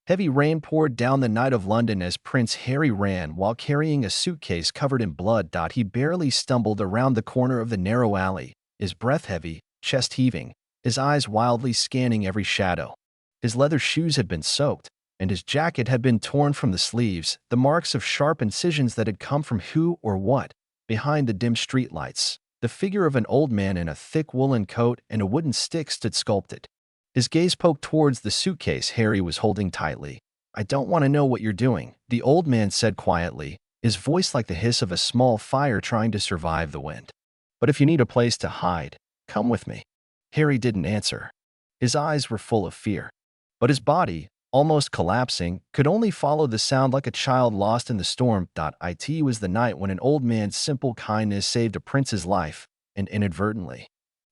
Heavy rain poured down the night of London as Prince Harry ran while carrying a suitcase covered in blood. He barely stumbled around the corner of the narrow alley, his breath heavy, chest heaving, his eyes wildly scanning every shadow. His leather shoes had been soaked, and his jacket had been torn from the sleeves, the marks of sharp incisions that had come from who or what. Behind the dim streetlights, the figure of an old man in a thick woolen coat and a wooden stick stood sculpted. His gaze poked towards the suitcase Harry was holding tightly. "I don't want to know what you're doing," the old man said quietly, his voice like the hiss of a small fire trying to survive the wind. "But if you need a place to hide, come with me." Harry didn't answer. His eyes were full of fear. But his body, almost collapsing, could only follow the sound like a child lost in the storm. It was the night when an old man's simple kindness saved a prince's life, and inadvertently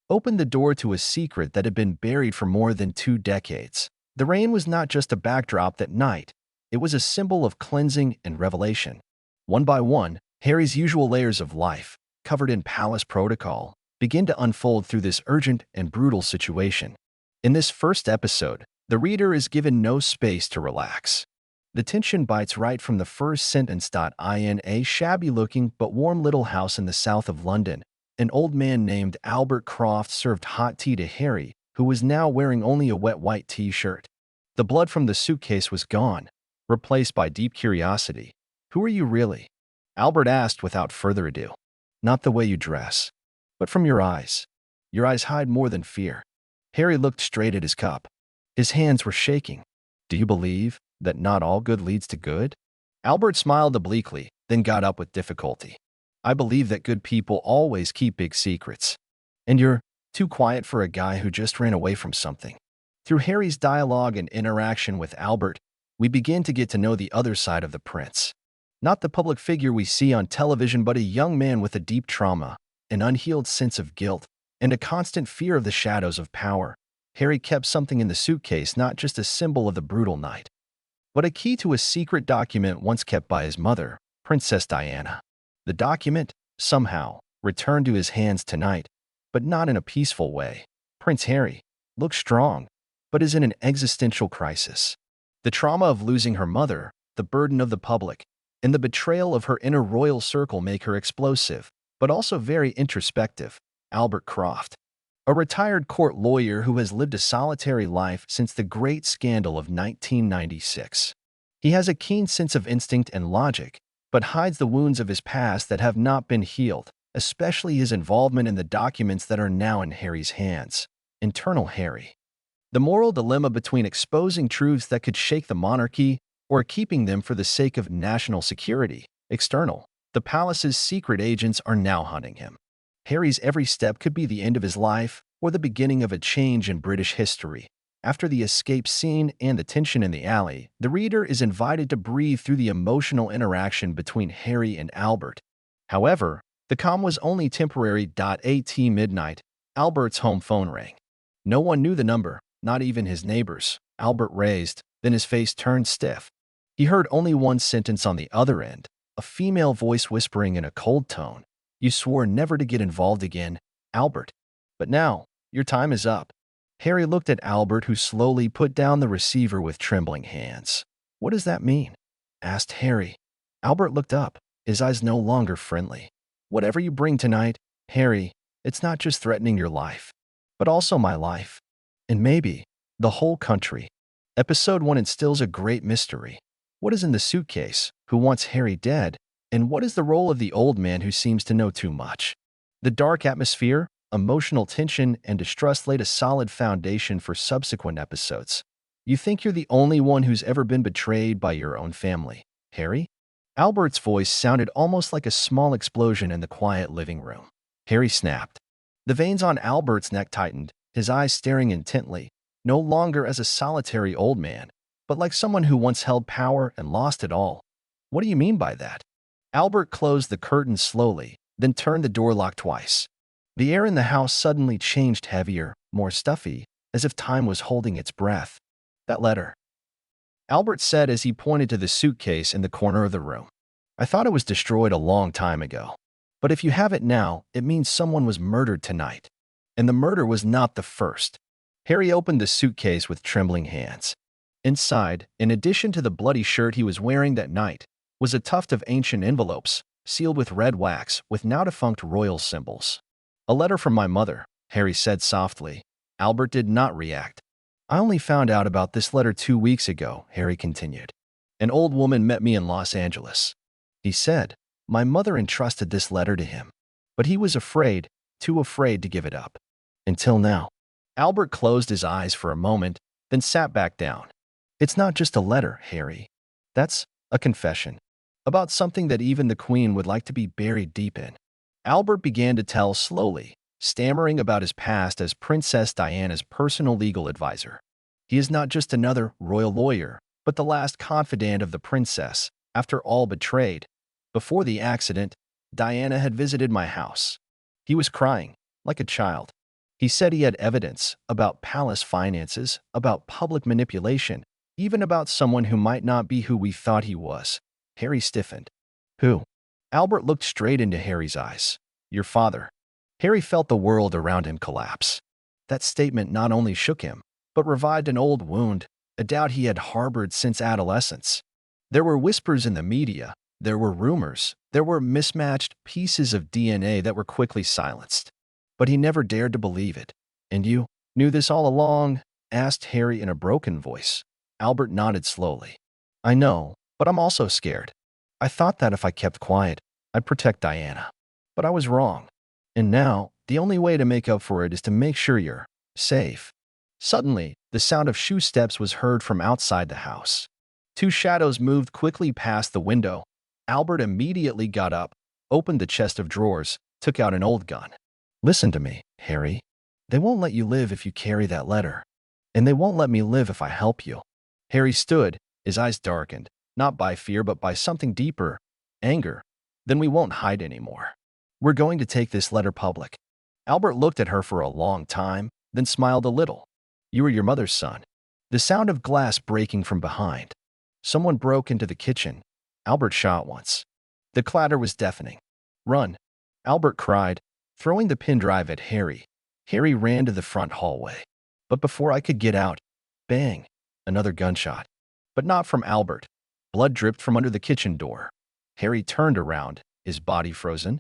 opened the door to a secret that had been buried for more than 2 decades. The rain was not just a backdrop that night, it was a symbol of cleansing and revelation. One by one, Harry's usual layers of life, covered in palace protocol, began to unfold through this urgent and brutal situation. In this first episode, the reader is given no space to relax. The tension bites right from the first sentence. In a shabby-looking but warm little house in the south of London, an old man named Albert Croft served hot tea to Harry, who was now wearing only a wet white t-shirt. The blood from the suitcase was gone, replaced by deep curiosity. "Who are you really?" Albert asked without further ado. "Not the way you dress, but from your eyes. Your eyes hide more than fear." Harry looked straight at his cup. His hands were shaking. "Do you believe that not all good leads to good?" Albert smiled obliquely, then got up with difficulty. "I believe that good people always keep big secrets. And you're too quiet for a guy who just ran away from something." Through Harry's dialogue and interaction with Albert, we begin to get to know the other side of the prince. Not the public figure we see on television, but a young man with a deep trauma, an unhealed sense of guilt, and a constant fear of the shadows of power. Harry kept something in the suitcase, not just a symbol of the brutal night, but a key to a secret document once kept by his mother, Princess Diana. The document, somehow, returned to his hands tonight, but not in a peaceful way. Prince Harry looks strong, but is in an existential crisis. The trauma of losing her mother, the burden of the public, and the betrayal of her inner royal circle make her explosive, but also very introspective. Albert Croft, a retired court lawyer who has lived a solitary life since the great scandal of 1996. He has a keen sense of instinct and logic, but hides the wounds of his past that have not been healed, especially his involvement in the documents that are now in Harry's hands. Internal Harry. The moral dilemma between exposing truths that could shake the monarchy or keeping them for the sake of national security. External. The palace's secret agents are now hunting him. Harry's every step could be the end of his life or the beginning of a change in British history. After the escape scene and the tension in the alley, the reader is invited to breathe through the emotional interaction between Harry and Albert. However, the calm was only temporary. At midnight, Albert's home phone rang. No one knew the number, not even his neighbors. Albert raised, then his face turned stiff. He heard only one sentence on the other end, a female voice whispering in a cold tone. "You swore never to get involved again, Albert. But now, your time is up." Harry looked at Albert, who slowly put down the receiver with trembling hands. "What does that mean?" asked Harry. Albert looked up, his eyes no longer friendly. "Whatever you bring tonight, Harry, it's not just threatening your life, but also my life. And maybe the whole country." Episode 1 instills a great mystery. What is in the suitcase? Who wants Harry dead? And what is the role of the old man who seems to know too much? The dark atmosphere, emotional tension, and distrust laid a solid foundation for subsequent episodes. You think you're the only one who's ever been betrayed by your own family, Harry? Albert's voice sounded almost like a small explosion in the quiet living room. Harry snapped. The veins on Albert's neck tightened, his eyes staring intently, no longer as a solitary old man, but like someone who once held power and lost it all. "What do you mean by that?" Albert closed the curtains slowly, then turned the door lock twice. The air in the house suddenly changed heavier, more stuffy, as if time was holding its breath. "That letter," Albert said as he pointed to the suitcase in the corner of the room. "I thought it was destroyed a long time ago. But if you have it now, it means someone was murdered tonight. And the murder was not the first." Harry opened the suitcase with trembling hands. Inside, in addition to the bloody shirt he was wearing that night, was a tuft of ancient envelopes, sealed with red wax with now-defunct royal symbols. "A letter from my mother," Harry said softly. Albert did not react. "I only found out about this letter 2 weeks ago," Harry continued. "An old woman met me in Los Angeles." He said, "My mother entrusted this letter to him, but he was afraid, too afraid to give it up. Until now." Albert closed his eyes for a moment, then sat back down. "It's not just a letter, Harry. That's a confession. About something that even the Queen would like to be buried deep in." Albert began to tell slowly, stammering about his past as Princess Diana's personal legal advisor. He is not just another royal lawyer, but the last confidant of the princess, after all betrayed. Before the accident, Diana had visited my house. He was crying, like a child. He said he had evidence about palace finances, about public manipulation, even about someone who might not be who we thought he was. Harry stiffened. "Who?" Albert looked straight into Harry's eyes. "Your father." Harry felt the world around him collapse. That statement not only shook him, but revived an old wound, a doubt he had harbored since adolescence. There were whispers in the media, there were rumors, there were mismatched pieces of DNA that were quickly silenced. But he never dared to believe it. "And you knew this all along?" asked Harry in a broken voice. Albert nodded slowly. "I know, but I'm also scared. I thought that if I kept quiet, I'd protect Diana. But I was wrong. And now, the only way to make up for it is to make sure you're safe." Suddenly, the sound of shoe steps was heard from outside the house. Two shadows moved quickly past the window. Albert immediately got up, opened the chest of drawers, took out an old gun. "Listen to me, Harry. They won't let you live if you carry that letter. And they won't let me live if I help you." Harry stood, his eyes darkened, not by fear but by something deeper, anger. "Then we won't hide anymore. We're going to take this letter public." Albert looked at her for a long time, then smiled a little. "You are your mother's son." The sound of glass breaking from behind. Someone broke into the kitchen. Albert shot once. The clatter was deafening. "Run!" Albert cried, throwing the pin drive at Harry. Harry ran to the front hallway. But before I could get out, bang, another gunshot. But not from Albert. Blood dripped from under the kitchen door. Harry turned around, his body frozen.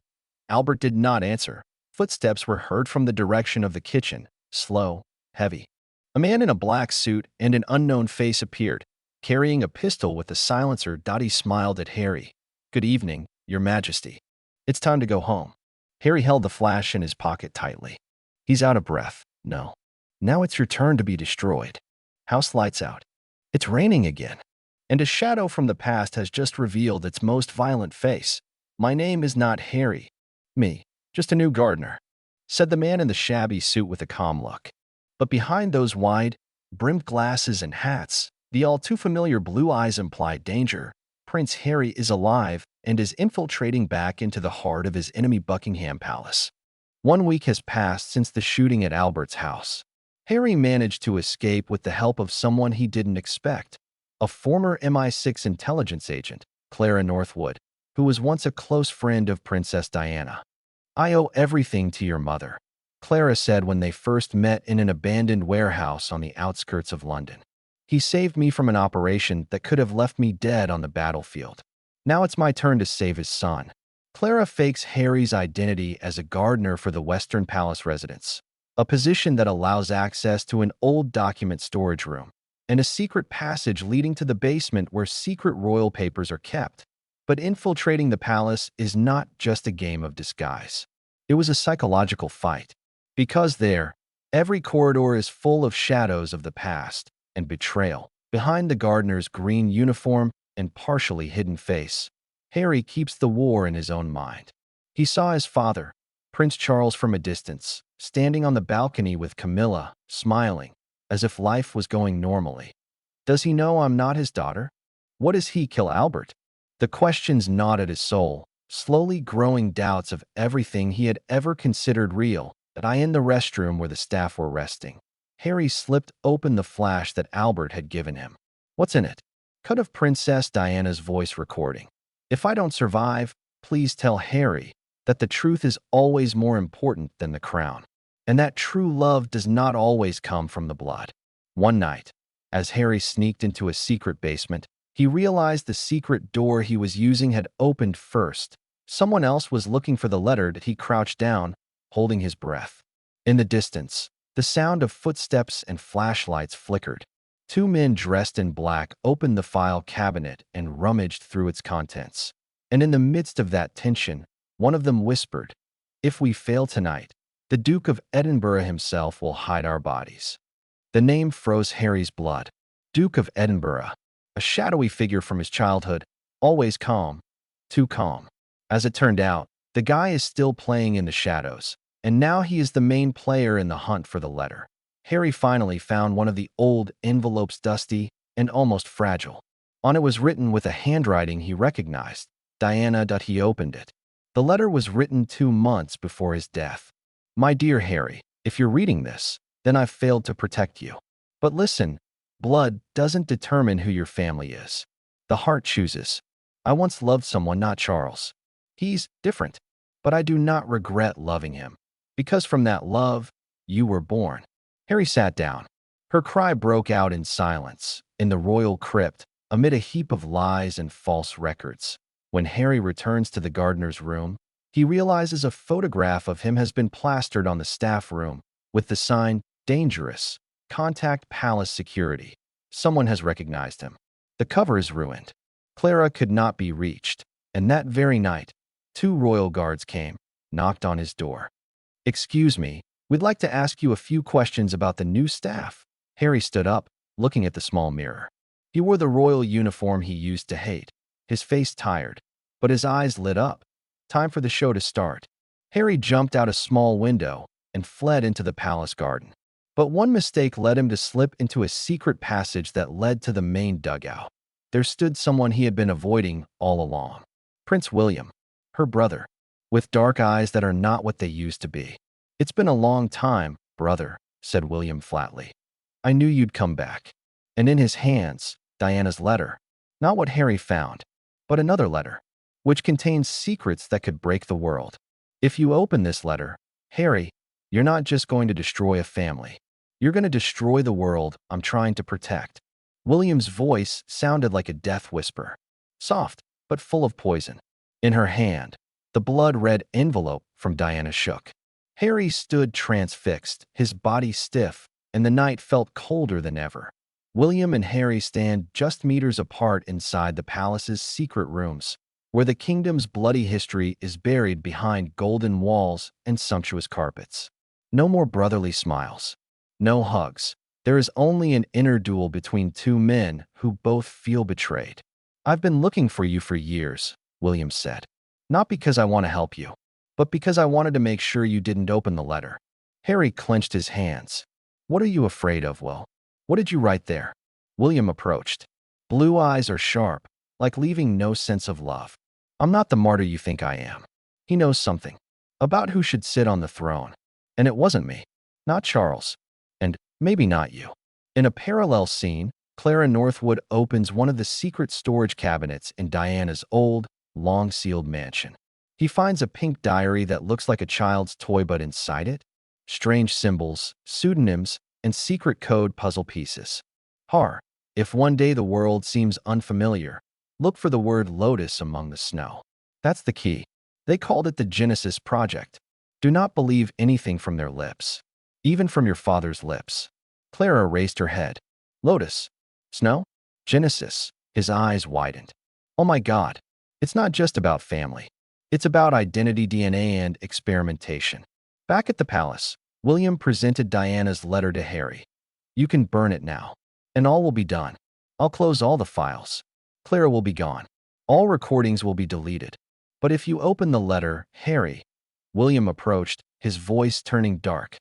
Albert did not answer. Footsteps were heard from the direction of the kitchen, slow, heavy. A man in a black suit and an unknown face appeared, carrying a pistol with a silencer. He smiled at Harry. "Good evening, Your Majesty. It's time to go home." Harry held the flash in his pocket tightly. He's out of breath. "No. Now it's your turn to be destroyed." House lights out. It's raining again. And a shadow from the past has just revealed its most violent face. "My name is not Harry. Me, just a new gardener," said the man in the shabby suit with a calm look. But behind those wide, brimmed glasses and hats, the all-too-familiar blue eyes implied danger. Prince Harry is alive and is infiltrating back into the heart of his enemy Buckingham Palace. 1 week has passed since the shooting at Albert's house. Harry managed to escape with the help of someone he didn't expect, a former MI6 intelligence agent, Clara Northwood, who was once a close friend of Princess Diana. "I owe everything to your mother," Clara said when they first met in an abandoned warehouse on the outskirts of London. "He saved me from an operation that could have left me dead on the battlefield. Now it's my turn to save his son." Clara fakes Harry's identity as a gardener for the Western Palace residence, a position that allows access to an old document storage room and a secret passage leading to the basement where secret royal papers are kept. But infiltrating the palace is not just a game of disguise. It was a psychological fight. Because there, every corridor is full of shadows of the past and betrayal. Behind the gardener's green uniform and partially hidden face, Harry keeps the war in his own mind. He saw his father, Prince Charles, from a distance, standing on the balcony with Camilla, smiling, as if life was going normally. Does he know I'm not his daughter? What does he kill Albert? The questions gnawed at his soul, slowly growing doubts of everything he had ever considered real. That I in the restroom where the staff were resting. Harry slipped open the flash that Albert had given him. "What's in it?" Cut of Princess Diana's voice recording. "If I don't survive, please tell Harry that the truth is always more important than the crown, and that true love does not always come from the blood." One night, As Harry sneaked into a secret basement, he realized the secret door he was using had opened first. Someone else was looking for the letter that he crouched down, holding his breath. In the distance, the sound of footsteps and flashlights flickered. Two men dressed in black opened the file cabinet and rummaged through its contents. And in the midst of that tension, one of them whispered, "If we fail tonight, the Duke of Edinburgh himself will hide our bodies." The name froze Harry's blood. Duke of Edinburgh, a shadowy figure from his childhood, always calm, too calm. As it turned out, the guy is still playing in the shadows, and now he is the main player in the hunt for the letter. Harry finally found one of the old envelopes, dusty and almost fragile. On it was written with a handwriting he recognized, Diana. He opened it. The letter was written 2 months before his death. "My dear Harry, if you're reading this, then I've failed to protect you. But listen, blood doesn't determine who your family is. The heart chooses. I once loved someone, not Charles. He's different, but I do not regret loving him, because from that love, you were born." Harry sat down. Her cry broke out in silence, in the royal crypt, amid a heap of lies and false records. When Harry returns to the gardener's room, he realizes a photograph of him has been plastered on the staff room with the sign, "Dangerous. Contact Palace Security." Someone has recognized him. The cover is ruined. Clara could not be reached, and that very night, 2 royal guards came, knocked on his door. "Excuse me, we'd like to ask you a few questions about the new staff." Harry stood up, looking at the small mirror. He wore the royal uniform he used to hate, his face tired, but his eyes lit up. Time for the show to start. Harry jumped out a small window and fled into the palace garden. But one mistake led him to slip into a secret passage that led to the main dugout. There stood someone he had been avoiding all along. Prince William, her brother, with dark eyes that are not what they used to be. "It's been a long time, brother," said William flatly. "I knew you'd come back." And in his hands, Diana's letter. Not what Harry found, but another letter, which contains secrets that could break the world. "If you open this letter, Harry, you're not just going to destroy a family. You're going to destroy the world I'm trying to protect." William's voice sounded like a death whisper, soft but full of poison. In her hand, the blood-red envelope from Diana shook. Harry stood transfixed, his body stiff, and the night felt colder than ever. William and Harry stand just meters apart inside the palace's secret rooms, where the kingdom's bloody history is buried behind golden walls and sumptuous carpets. No more brotherly smiles. No hugs. There is only an inner duel between 2 men who both feel betrayed. "I've been looking for you for years," William said. "Not because I want to help you, but because I wanted to make sure you didn't open the letter." Harry clenched his hands. "What are you afraid of, Will? What did you write there?" William approached. Blue eyes are sharp, like leaving no sense of love. "I'm not the martyr you think I am." He knows something about who should sit on the throne. And it wasn't me, not Charles, and maybe not you. In a parallel scene, Clara Northwood opens one of the secret storage cabinets in Diana's old, long-sealed mansion. He finds a pink diary that looks like a child's toy, but inside it, strange symbols, pseudonyms, and secret code puzzle pieces. If one day the world seems unfamiliar, look for the word lotus among the snow. That's the key. They called it the Genesis Project. Do not believe anything from their lips, even from your father's lips. Clara raised her head. "Lotus? Snow? Genesis?" His eyes widened. "Oh my God. It's not just about family. It's about identity, DNA, and experimentation." Back at the palace, William presented Diana's letter to Harry. "You can burn it now, and all will be done. I'll close all the files. Clara will be gone. All recordings will be deleted. But if you open the letter, Harry," William approached, his voice turning dark,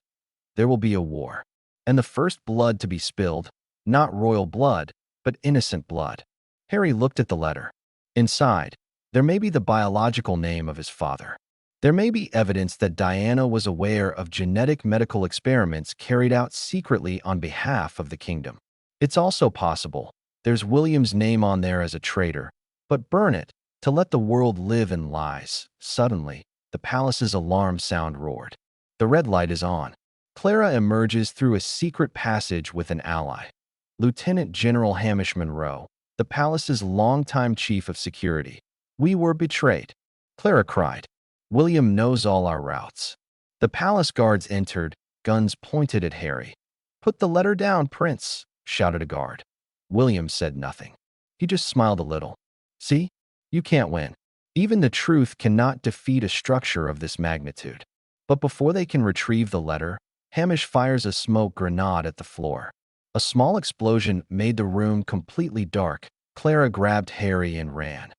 "there will be a war. And the first blood to be spilled, not royal blood, but innocent blood." Harry looked at the letter. Inside, there may be the biological name of his father. There may be evidence that Diana was aware of genetic medical experiments carried out secretly on behalf of the kingdom. It's also possible there's William's name on there as a traitor, but burn it to let the world live in lies. Suddenly, the palace's alarm sound roared. The red light is on. Clara emerges through a secret passage with an ally. Lieutenant General Hamish Monroe, the palace's longtime chief of security. We were betrayed. Clara cried. William knows all our routes. The palace guards entered, guns pointed at Harry. Put the letter down, Prince, shouted a guard. William said nothing. He just smiled a little. See? You can't win. Even the truth cannot defeat a structure of this magnitude. But before they can retrieve the letter, Hamish fires a smoke grenade at the floor. A small explosion made the room completely dark. Clara grabbed Harry and ran.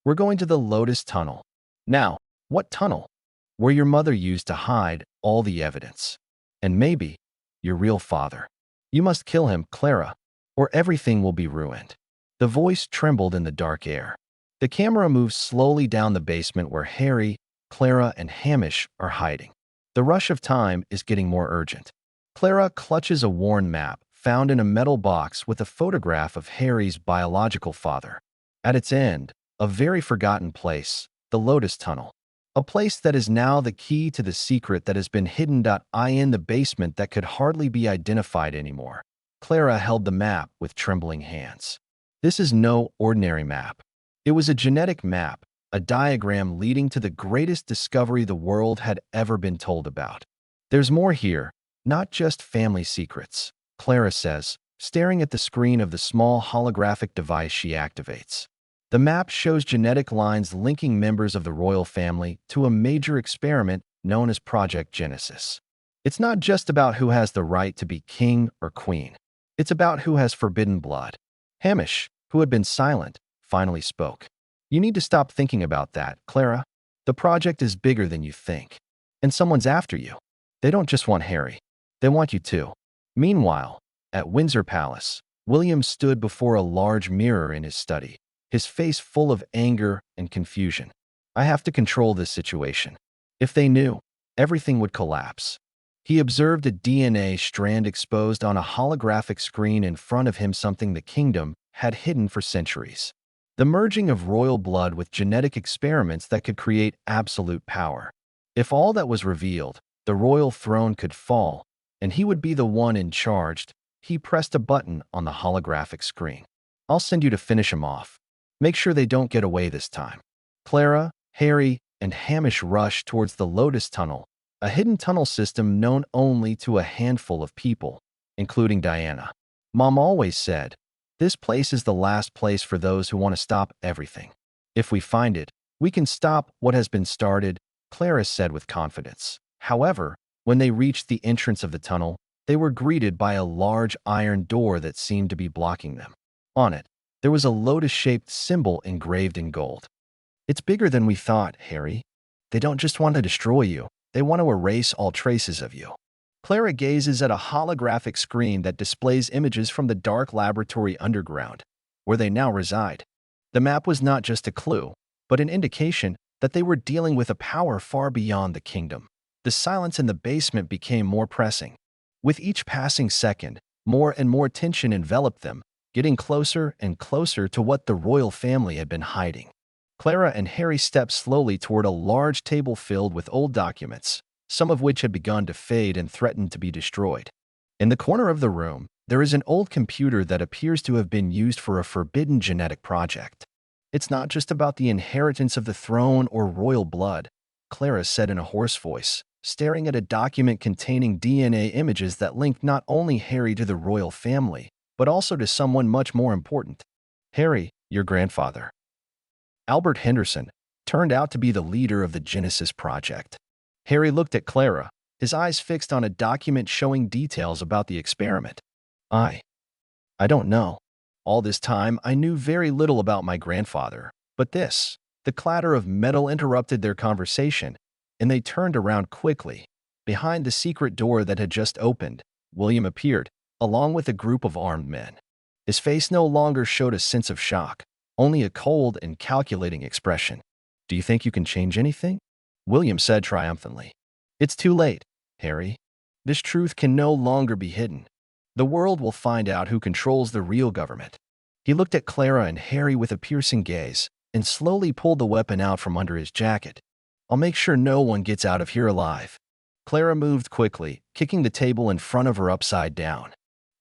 We're going to the Lotus Tunnel. Now, what tunnel? Where your mother used to hide all the evidence. And maybe your real father. You must kill him, Clara, or everything will be ruined. The voice trembled in the dark air. The camera moves slowly down the basement where Harry, Clara, and Hamish are hiding. The rush of time is getting more urgent. Clara clutches a worn map found in a metal box with a photograph of Harry's biological father. At its end, a very forgotten place, the Lotus Tunnel. A place that is now the key to the secret that has been hidden in the basement that could hardly be identified anymore. Clara held the map with trembling hands. This is no ordinary map. It was a genetic map, a diagram leading to the greatest discovery the world had ever been told about. There's more here, not just family secrets, Clara says, staring at the screen of the small holographic device she activates. The map shows genetic lines linking members of the royal family to a major experiment known as Project Genesis. It's not just about who has the right to be king or queen. It's about who has forbidden blood. Hamish, who had been silent, finally spoke. You need to stop thinking about that, Clara. The project is bigger than you think. And someone's after you. They don't just want Harry. They want you too. Meanwhile, at Windsor Palace, William stood before a large mirror in his study, his face full of anger and confusion. I have to control this situation. If they knew, everything would collapse. He observed a DNA strand exposed on a holographic screen in front of him, something the kingdom had hidden for centuries. The merging of royal blood with genetic experiments that could create absolute power. If all that was revealed, the royal throne could fall, and he would be the one in charge. He pressed a button on the holographic screen. I'll send you to finish him off. Make sure they don't get away this time. Clara, Harry, and Hamish rushed towards the Lotus Tunnel, a hidden tunnel system known only to a handful of people, including Diana. Mom always said, this place is the last place for those who want to stop everything. If we find it, we can stop what has been started, Clara said with confidence. However, when they reached the entrance of the tunnel, they were greeted by a large iron door that seemed to be blocking them. On it, there was a lotus-shaped symbol engraved in gold. It's bigger than we thought, Harry. They don't just want to destroy you. They want to erase all traces of you. Clara gazes at a holographic screen that displays images from the dark laboratory underground, where they now reside. The map was not just a clue, but an indication that they were dealing with a power far beyond the kingdom. The silence in the basement became more pressing. With each passing second, more and more tension enveloped them, getting closer and closer to what the royal family had been hiding. Clara and Harry stepped slowly toward a large table filled with old documents, some of which had begun to fade and threatened to be destroyed. In the corner of the room, there is an old computer that appears to have been used for a forbidden genetic project. It's not just about the inheritance of the throne or royal blood, Clara said in a hoarse voice, staring at a document containing DNA images that linked not only Harry to the royal family, but also to someone much more important. Harry, your grandfather. Albert Henderson turned out to be the leader of the Genesis project. Harry looked at Clara, his eyes fixed on a document showing details about the experiment. I don't know. All this time, I knew very little about my grandfather, but this, the clatter of metal interrupted their conversation, and they turned around quickly. Behind the secret door that had just opened, William appeared, along with a group of armed men. His face no longer showed a sense of shock, only a cold and calculating expression. Do you think you can change anything? William said triumphantly. It's too late, Harry. This truth can no longer be hidden. The world will find out who controls the real government. He looked at Clara and Harry with a piercing gaze and slowly pulled the weapon out from under his jacket. I'll make sure no one gets out of here alive. Clara moved quickly, kicking the table in front of her upside down.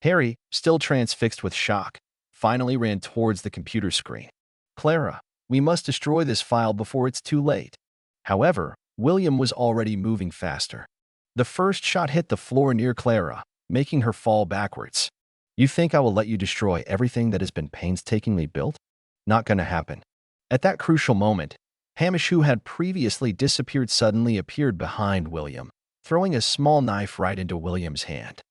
Harry, still transfixed with shock, finally ran towards the computer screen. Clara, we must destroy this file before it's too late. However, William was already moving faster. The first shot hit the floor near Clara, making her fall backwards. You think I will let you destroy everything that has been painstakingly built? Not gonna happen. At that crucial moment, Hamish, who had previously disappeared, suddenly appeared behind William, throwing a small knife right into William's hand.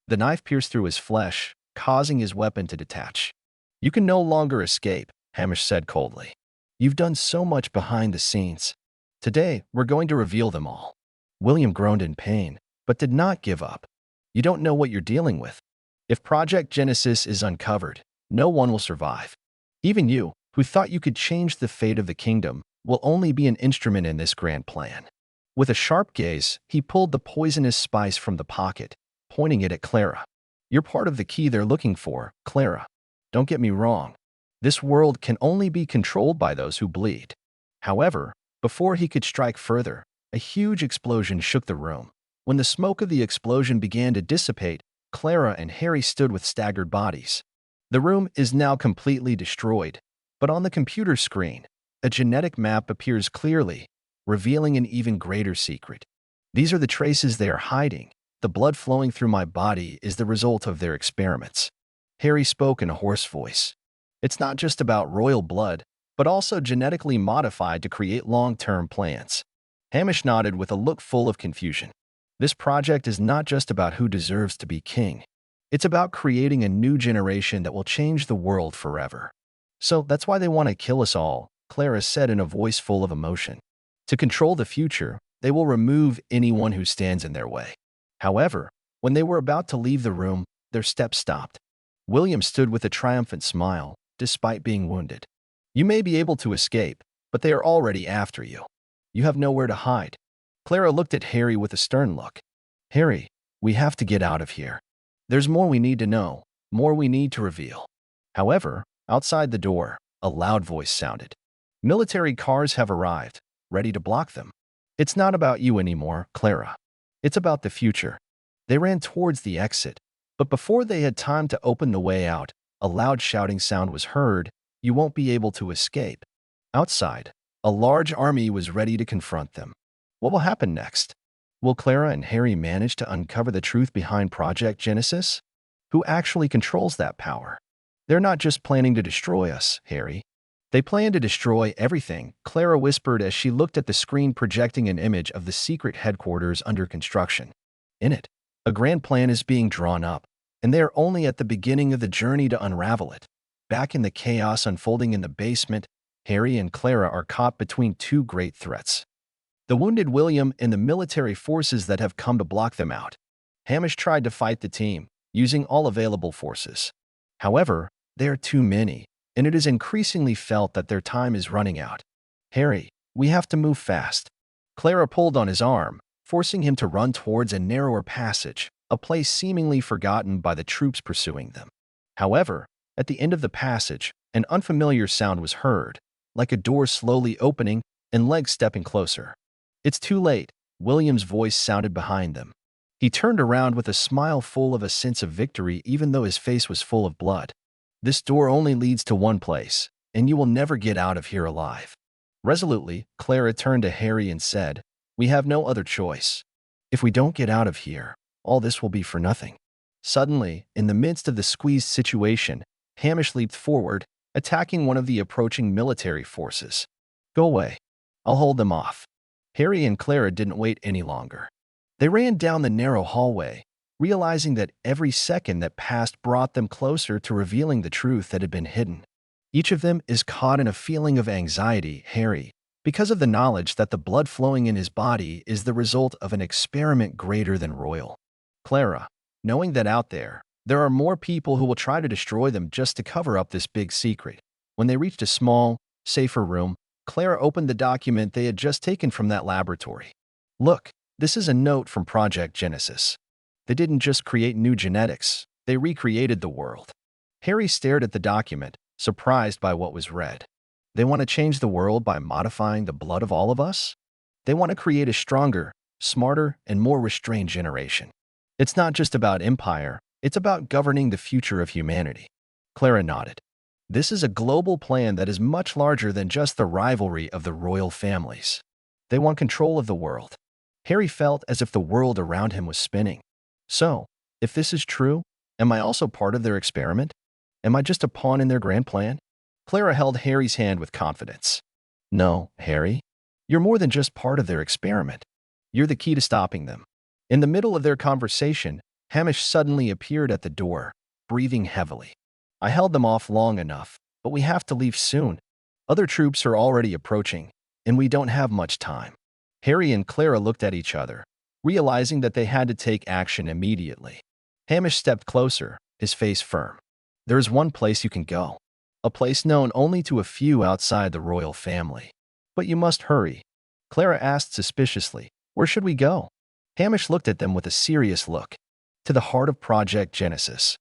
The knife pierced through his flesh, causing his weapon to detach. You can no longer escape, Hamish said coldly. You've done so much behind the scenes. Today, we're going to reveal them all. William groaned in pain, but did not give up. You don't know what you're dealing with. If Project Genesis is uncovered, no one will survive. Even you, who thought you could change the fate of the kingdom, will only be an instrument in this grand plan. With a sharp gaze, he pulled the poisonous spice from the pocket, pointing it at Clara. You're part of the key they're looking for, Clara. Don't get me wrong. This world can only be controlled by those who bleed. However, before he could strike further, a huge explosion shook the room. When the smoke of the explosion began to dissipate, Clara and Harry stood with staggered bodies. The room is now completely destroyed, but on the computer screen, a genetic map appears clearly, revealing an even greater secret. These are the traces they are hiding. The blood flowing through my body is the result of their experiments. Harry spoke in a hoarse voice. It's not just about royal blood, but also genetically modified to create long-term plans. Hamish nodded with a look full of confusion. This project is not just about who deserves to be king. It's about creating a new generation that will change the world forever. So that's why they want to kill us all, Clara said in a voice full of emotion. To control the future, they will remove anyone who stands in their way. However, when they were about to leave the room, their steps stopped. William stood with a triumphant smile, despite being wounded. You may be able to escape, but they are already after you. You have nowhere to hide. Clara looked at Harry with a stern look. Harry, we have to get out of here. There's more we need to know, more we need to reveal. However, outside the door, a loud voice sounded. Military cars have arrived, ready to block them. It's not about you anymore, Clara. It's about the future. They ran towards the exit, but before they had time to open the way out, a loud shouting sound was heard. You won't be able to escape. Outside, a large army was ready to confront them. What will happen next? Will Clara and Harry manage to uncover the truth behind Project Genesis? Who actually controls that power? They're not just planning to destroy us, Harry. They plan to destroy everything, Clara whispered as she looked at the screen projecting an image of the secret headquarters under construction. In it, a grand plan is being drawn up, and they are only at the beginning of the journey to unravel it. Back in the chaos unfolding in the basement, Harry and Clara are caught between two great threats. The wounded William and the military forces that have come to block them out. Hamish tried to fight the team, using all available forces. However, they are too many, and it is increasingly felt that their time is running out. Harry, we have to move fast. Clara pulled on his arm, forcing him to run towards a narrower passage, a place seemingly forgotten by the troops pursuing them. However, at the end of the passage, an unfamiliar sound was heard, like a door slowly opening and legs stepping closer. It's too late, William's voice sounded behind them. He turned around with a smile full of a sense of victory even though his face was full of blood. This door only leads to one place, and you will never get out of here alive. Resolutely, Clara turned to Harry and said, We have no other choice. If we don't get out of here, all this will be for nothing. Suddenly, in the midst of the squeezed situation, Hamish leaped forward, attacking one of the approaching military forces. Go away. I'll hold them off. Harry and Clara didn't wait any longer. They ran down the narrow hallway, realizing that every second that passed brought them closer to revealing the truth that had been hidden. Each of them is caught in a feeling of anxiety, Harry, because of the knowledge that the blood flowing in his body is the result of an experiment greater than royal. Clara, knowing that out there are more people who will try to destroy them just to cover up this big secret. When they reached a small, safer room, Clara opened the document they had just taken from that laboratory. Look, this is a note from Project Genesis. They didn't just create new genetics, they recreated the world. Harry stared at the document, surprised by what was read. They want to change the world by modifying the blood of all of us? They want to create a stronger, smarter, and more restrained generation. It's not just about empire, It's about governing the future of humanity. Clara nodded. This is a global plan that is much larger than just the rivalry of the royal families. They want control of the world. Harry felt as if the world around him was spinning. So, if this is true, am I also part of their experiment? Am I just a pawn in their grand plan? Clara held Harry's hand with confidence. No, Harry. You're more than just part of their experiment. You're the key to stopping them. In the middle of their conversation, Hamish suddenly appeared at the door, breathing heavily. I held them off long enough, but we have to leave soon. Other troops are already approaching, and we don't have much time. Harry and Clara looked at each other, realizing that they had to take action immediately. Hamish stepped closer, his face firm. There is one place you can go. A place known only to a few outside the royal family. But you must hurry. Clara asked suspiciously, where should we go? Hamish looked at them with a serious look. To the heart of Project Genesis.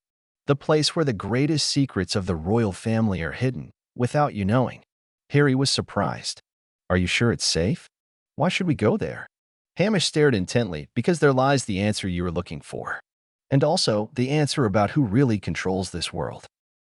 The place where the greatest secrets of the royal family are hidden, without you knowing. Harry was surprised. Are you sure it's safe? Why should we go there? Hamish stared intently because there lies the answer you were looking for. And also, the answer about who really controls this world.